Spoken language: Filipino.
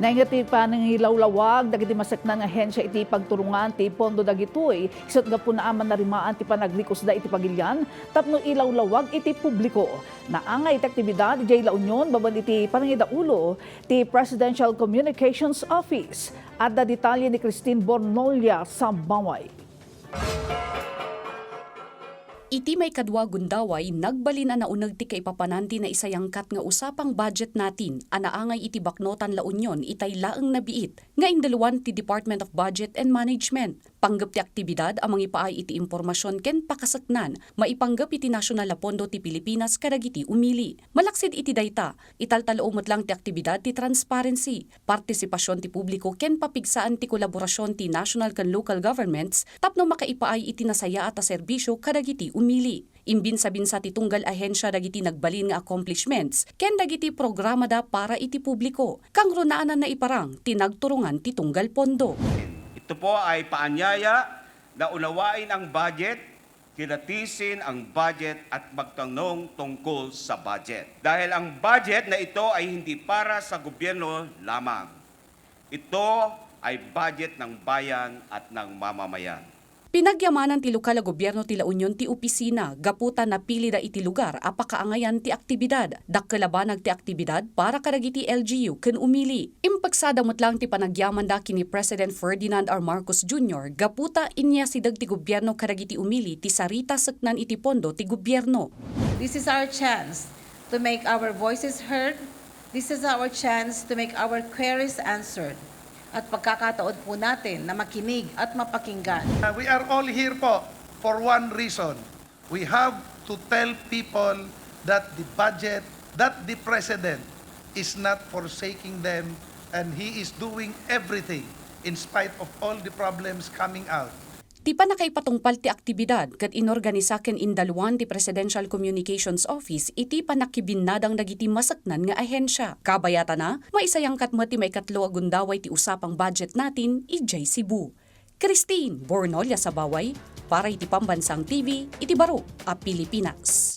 Naingati pa ng hilawlawag, dagiti masaknan ng ahensya iti pagturungan ti pondo dagitoy, isot nga po naaman na rimaan ti panaglikos da iti pagilyan, tapno ilawlawag iti publiko. Naangay iti aktibidad, iti La Union, baban iti panangidaulo, ti Presidential Communications Office. At da detalye ni Christine Bornolia sa Baway. Iti may kadwa gundaway, nagbalin na naunag ti kaipapananti na isayangkat nga usapang budget natin, anaangay iti baknotan La Union, itay laeng nabiit, nga indaluan ti Department of Budget and Management. Panggap ti aktibidad amang ipaay iti impormasyon ken pakasaknan, maipanggap iti National Pondo ti Pilipinas kadagiti umili. Malaksid iti dayta, italtalaumot lang ti aktibidad ti transparency, partisipasyon ti publiko ken papigsaan ti kolaborasyon ti national ken local governments, tapno makaipaay iti nasaya at serbisyo kadagiti umili. Imbinsa-binsa ti tunggal ahensya dagiti nagbalin nga accomplishments ken dagiti programa da para iti publiko. Kang runaanan na iparang tinagturungan ti tunggal pondo. Ito po ay paanyaya na unawain ang budget, kilatisin ang budget at magtanong tungkol sa budget. Dahil ang budget na ito ay hindi para sa gobyerno lamang. Ito ay budget ng bayan at ng mamamayan. Pinagyamanan ti lokal a gobyerno ti La Union ti opisina, gaputan na pili da iti lugar apakaangayan ti aktibidad. Dakkalabanag ti aktibidad para kadagiti LGU ken umili. Impagsadamot lang ti panagyaman da kini President Ferdinand R. Marcos Jr. gaputa inya sidag ti gobyerno kadagiti umili ti sarita seknan iti pondo ti gobyerno. This is our chance to make our voices heard. This is our chance to make our queries answered. At pagkakataon po natin na makinig at mapakinggan. We are all here po for one reason. We have to tell people that the budget, that the President is not forsaking them and he is doing everything in spite of all the problems coming out. Ti panakaipatungpal ti aktibidad ket inorganisa ken indaluan ti Presidential Communications Office iti panakibinadang dagiti masaknan nga ahensya. Kabayata na, maisayangkat mo ti may katlo a gundaway ti usapang budget natin ijay Cebu. Christine Bornolia sa Baway, para iti Pambansang TV, iti Baro a Pilipinas.